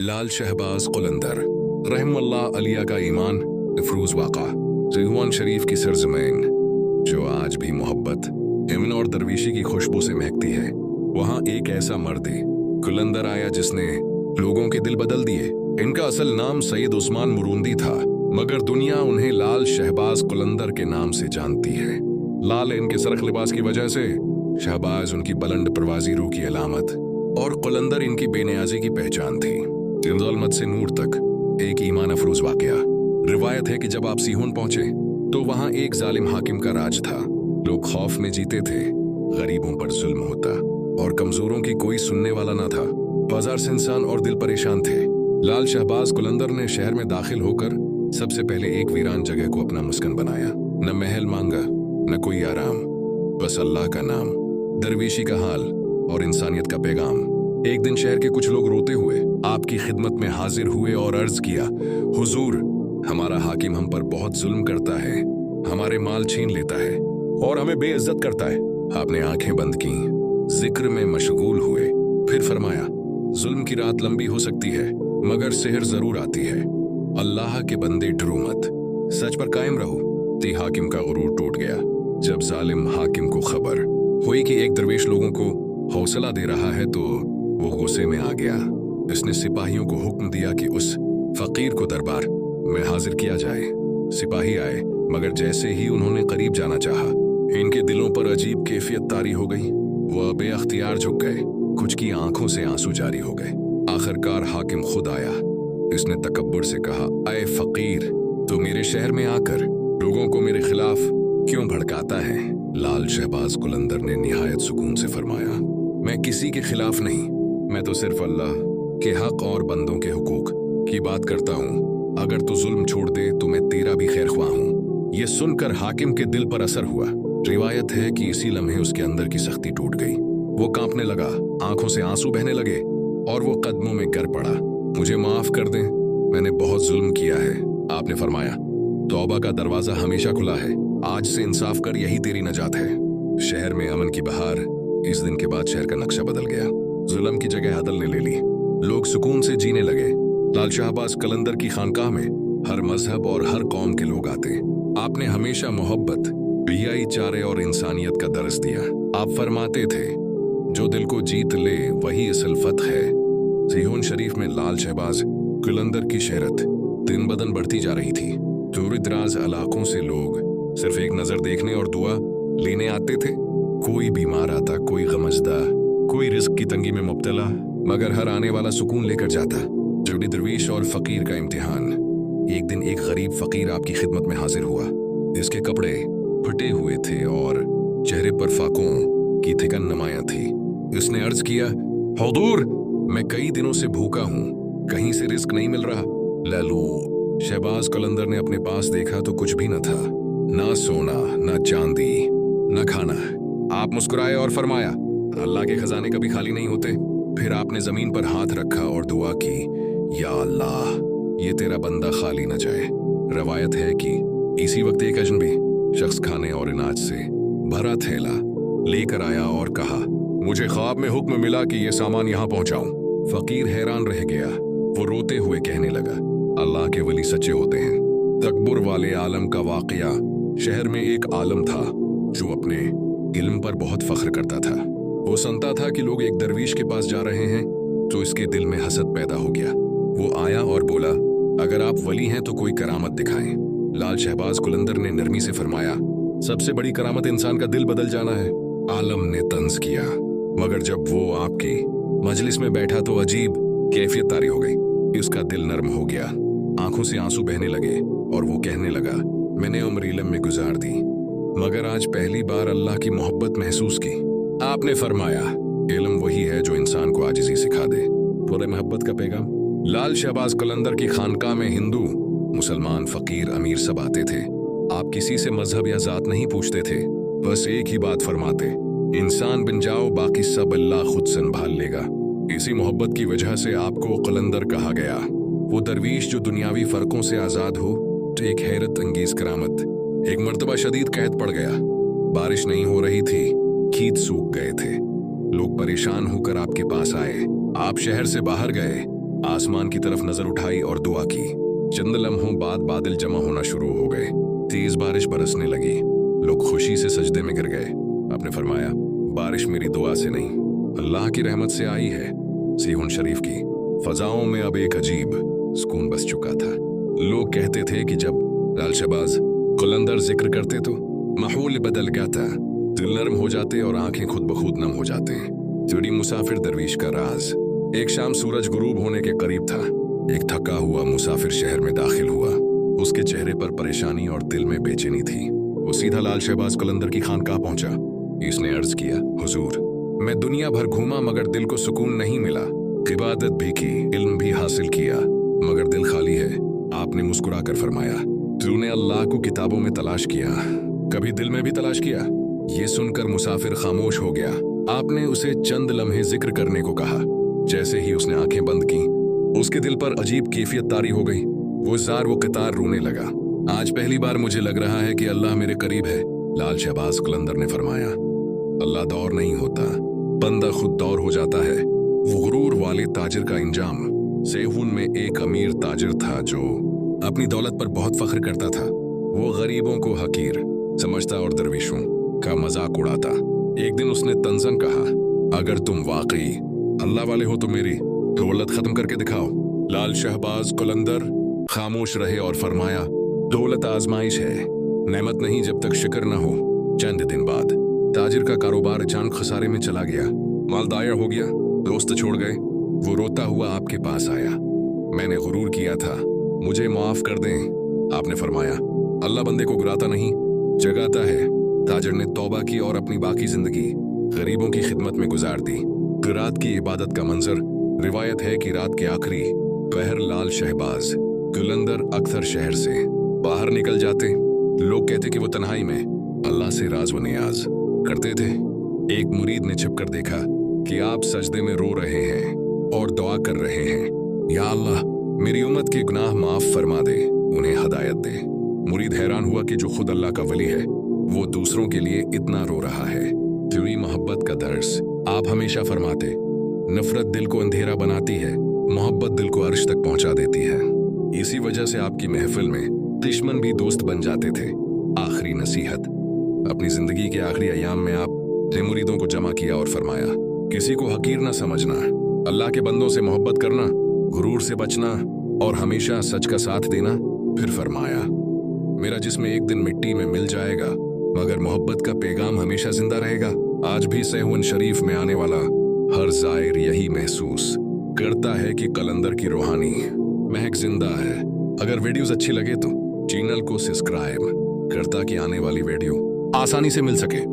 लाल शहबाज कुलंदर रहमतुल्लाह अलिया का ईमान अफरूज वाक़ा रिजवान शरीफ की सरजमीन जो आज भी मोहब्बत इमन और दरवेशी की खुशबू से महकती है। वहाँ एक ऐसा मर्द कुलंदर आया जिसने लोगों के दिल बदल दिए। इनका असल नाम सैयद उस्मान मुरुंदी था, मगर दुनिया उन्हें लाल शहबाज कुलंदर के नाम से जानती है। लाल इनके सरख लिबास की वजह से, शहबाज उनकी बुलंद परवाज़ी रूह की अलामत और कुलंदर इनकी बेनियाजी की पहचान थी। ज़ुल्मत से नूर तक एक ईमान अफरोज वाक़या। रिवायत है कि जब आप सीहोन पहुंचे तो वहां एक जालिम हाकिम का राज था। लोग खौफ में जीते थे, गरीबों पर जुल्म होता और कमजोरों की कोई सुनने वाला ना था। बाजार से इंसान और दिल परेशान थे। लाल शहबाज कुलंदर ने शहर में दाखिल होकर सबसे पहले एक वीरान जगह को अपना मस्कन बनाया। न महल मांगा, न कोई आराम, बस अल्लाह का नाम, दरवेशी का हाल और इंसानियत का पैगाम। एक दिन शहर के कुछ लोग रोते हुए आपकी खिदमत में हाजिर हुए और अर्ज किया, हुजूर, हमारा हाकिम हम पर बहुत जुल्म करता है, हमारे माल छीन लेता है और हमें बेइज्जत करता है। आपने आंखें बंद की, जिक्र में मशगूल हुए, फिर फरमाया, जुल्म की रात लंबी हो सकती है मगर सेहर जरूर आती है। अल्लाह के बंदे डरो मत, सच पर कायम रहो। ती हाकिम का गुरूर टूट गया जब जालिम हाकिम को खबर हुई कि एक दरवेश लोगों को हौसला दे रहा है तो वो गुस्से में आ गया। इसने सिपाहियों को हुक्म दिया कि उस फकीर को दरबार में हाजिर किया जाए। सिपाही आए, मगर जैसे ही उन्होंने करीब जाना चाहा, इनके दिलों पर अजीब कैफियत तारी हो गई। वह बेअख्तियार झुक गए, कुछ की आंखों से आंसू जारी हो गए। आखिरकार हाकिम खुद आया। इसने तकब्बुर से कहा, ऐ फकीर, तो मेरे शहर में आकर लोगों को मेरे खिलाफ क्यों भड़काता है? लाल शहबाज कुलंदर ने निहायत सुकून से फरमाया, मैं किसी के खिलाफ नहीं, मैं तो सिर्फ अल्लाह के हक और बंदों के हुकूक की बात करता हूँ। अगर तू जुल्म छोड़ दे तो मैं तेरा भी खैर ख्वाह हूँ। ये सुनकर हाकिम के दिल पर असर हुआ। रिवायत है कि इसी लम्हे उसके अंदर की सख्ती टूट गई। वो कांपने लगा, आंखों से आंसू बहने लगे और वो कदमों में गिर पड़ा। मुझे माफ कर दें, मैंने बहुत जुल्म किया है। आपने फरमाया, तौबा का दरवाजा हमेशा खुला है, आज से इंसाफ कर, यही तेरी नजात है। शहर में अमन की बहार। इस दिन के बाद शहर का नक्शा बदल गया। जुल्म की जगह अदल ने ले ली। लोग सुकून से जीने लगे। लाल शहबाज कुलंदर की खानकाह में हर मजहब और हर कौम के लोग आते। आपने हमेशा मोहब्बत, भाईचारे और इंसानियत का दर्स दिया। आप फरमाते थे, जो दिल को जीत ले वही असल फतह है। सीहोन शरीफ में लाल शहबाज कुलंदर की शहरत दिन ब दिन बढ़ती जा रही थी। दूर दराज इलाकों से लोग सिर्फ एक नजर देखने और दुआ लेने आते थे। कोई बीमार आता, कोई गमजदा, कोई रिस्क की तंगी में मुब्तला, मगर हर आने वाला सुकून लेकर जाता। जोड़ी दरवेश और फकीर का इम्तिहान। एक दिन एक गरीब फकीर आपकी खिदमत में हाजिर हुआ। इसके कपड़े फटे हुए थे और चेहरे पर फाकों की थिकन नुमायां थी। इसने अर्ज किया, हुजूर, मैं कई दिनों से भूखा हूँ, कहीं से रिस्क नहीं मिल रहा। लालू शहबाज कुलंदर ने अपने पास देखा तो कुछ भी न था, ना सोना, ना चांदी, न खाना। आप मुस्कुराए और फरमाया, अल्लाह के खजाने कभी खाली नहीं होते। फिर आपने जमीन पर हाथ रखा और दुआ की, या अल्लाह, ये तेरा बंदा खाली न जाए। रवायत है कि इसी वक्त एक अजनबी शख्स खाने और अनाज से भरा थैला लेकर आया और कहा, मुझे ख्वाब में हुक्म मिला कि ये सामान यहाँ पहुंचाऊं। फकीर हैरान रह गया। वो रोते हुए कहने लगा, अल्लाह के वली सच्चे होते हैं। तकब्बुर वाले आलम का वाकया। शहर में एक आलम था जो अपने इल्म पर बहुत फख्र करता था। वो सुनता था कि लोग एक दरवीश के पास जा रहे हैं तो इसके दिल में हसद पैदा हो गया। वो आया और बोला, अगर आप वली हैं तो कोई करामत दिखाएं। लाल शहबाज कुलंदर ने नरमी से फरमाया, सबसे बड़ी करामत इंसान का दिल बदल जाना है। आलम ने तंज किया, मगर जब वो आपकी मजलिस में बैठा तो अजीब कैफियत तारी हो गई। इसका दिल नर्म हो गया, आंखों से आंसू बहने लगे और वो कहने लगा, मैंने उम्र इल्म में गुजार दी, मगर आज पहली बार अल्लाह की मोहब्बत महसूस की। आपने फरमाया, इल्म वही है जो इंसान को आजिज़ी सिखा दे। पूरे मोहब्बत का पैगाम। लाल शहबाज कुलंदर की खानकाह में हिंदू, मुसलमान, फकीर, अमीर सब आते थे। आप किसी से मजहब या जात नहीं पूछते थे, बस एक ही बात फरमाते, इंसान बन जाओ, बाकी सब अल्लाह खुद संभाल लेगा। इसी मोहब्बत की वजह से आपको कुलंदर कहा गया। वो दरवीश जो दुनियावी फर्कों से आजाद हो। तो एक हैरत अंगेज करामत। एक मर्तबा शदीद कहत पड़ गया, बारिश नहीं हो रही थी, खेत सूख गए थे। लोग परेशान होकर आपके पास आए। आप शहर से बाहर गए, आसमान की तरफ नजर उठाई और दुआ की। चंद लम्हों बाद बादल जमा होना शुरू हो गए। तेज बारिश बरसने लगी। लोग खुशी से सजदे में गिर गए। आपने फरमाया, बारिश मेरी दुआ से नहीं, अल्लाह की रहमत से आई है। सीहोन शरीफ की फजाओं में अब एक अजीब सुकून बस चुका था। लोग कहते थे कि जब लाल शहबाज कलंदर जिक्र करते तो माहौल बदल गया था, दिल नरम हो जाते और आंखें खुद ब खुद नम हो जाते। चिड़ी मुसाफिर दरवीश का राज। एक शाम सूरज गुरूब होने के करीब था। एक थका हुआ मुसाफिर शहर में दाखिल हुआ। उसके चेहरे पर परेशानी और दिल में बेचैनी थी। वो सीधा लाल शहबाज कलंदर की खानकाह पहुंचा। इसने अर्ज किया, हुजूर, मैं दुनिया भर घूमा मगर दिल को सुकून नहीं मिला। इबादत भी की, इल्म भी हासिल किया, मगर दिल खाली है। आपने मुस्कुराकर फरमाया, तूने अल्लाह को किताबों में तलाश किया, कभी दिल में भी तलाश किया? ये सुनकर मुसाफिर खामोश हो गया। आपने उसे चंद लम्हे जिक्र करने को कहा। जैसे ही उसने आंखें बंद की, उसके दिल पर अजीब कैफियत तारी हो गई। वो जार वो कतार रोने लगा। आज पहली बार मुझे लग रहा है कि अल्लाह मेरे करीब है। लाल शहबाज कलंदर ने फरमाया, अल्लाह दौर नहीं होता, बंदा खुद दौर हो जाता है। वो गुरूर वाले ताजिर का इंजाम। सेहून में एक अमीर ताजिर था जो अपनी दौलत पर बहुत फख्र करता था। वो गरीबों को हकीर समझता और दरविशों का मजाक उड़ाता। एक दिन उसने तंजन कहा, अगर तुम वाकई अल्लाह वाले हो तो मेरी दौलत खत्म करके दिखाओ। लाल शहबाज कलंदर खामोश रहे और फरमाया, दौलत आजमाइश है, नेमत नहीं जब तक शिक्र न हो। चंद दिन बाद ताजिर का कारोबार अचानक खसारे में चला गया। माल दाया हो गया, दोस्त छोड़ गए। वो रोता हुआ आपके पास आया। मैंने गुरूर किया था, मुझे माफ कर दें। आपने फरमाया, अल्लाह बंदे को गिराता नहीं, जगाता है। ताजिर ने तौबा की और अपनी बाकी जिंदगी गरीबों की खिदमत में गुजार दी। क़िरात की इबादत का मंजर। रिवायत है कि रात के आखिरी पहर लाल शहबाज कलंदर अक्सर शहर से बाहर निकल जाते। लोग कहते कि वो तन्हाई में अल्लाह से राज व नियाज करते थे। एक मुरीद ने छिपकर देखा कि आप सजदे में रो रहे हैं और दुआ कर रहे हैं, या अल्लाह मेरी उम्मत के गुनाह माफ फरमा दे, उन्हें हदायत दे। मुरीद हैरान हुआ कि जो खुद अल्लाह का वली है वो दूसरों के लिए इतना रो रहा है। तेरी मोहब्बत का दर्स आप हमेशा फरमाते, नफरत दिल को अंधेरा बनाती है, मोहब्बत दिल को अर्श तक पहुंचा देती है। इसी वजह से आपकी महफिल में दुश्मन भी दोस्त बन जाते थे। आखिरी नसीहत। अपनी जिंदगी के आखिरी अयाम में आपने मुरीदों को जमा किया और फरमाया, किसी को हकीर न समझना, अल्लाह के बंदों से मोहब्बत करना, गुरूर से बचना और हमेशा सच का साथ देना। फिर फरमाया, मेरा जिस्म एक दिन मिट्टी में मिल जाएगा मगर मोहब्बत का पैगाम हमेशा जिंदा रहेगा। आज भी सेहून शरीफ में आने वाला हर जायर यही महसूस करता है कि कलंदर की रूहानी महक जिंदा है। अगर वीडियोस अच्छी लगे तो चैनल को सब्सक्राइब करता कि आने वाली वीडियो आसानी से मिल सके।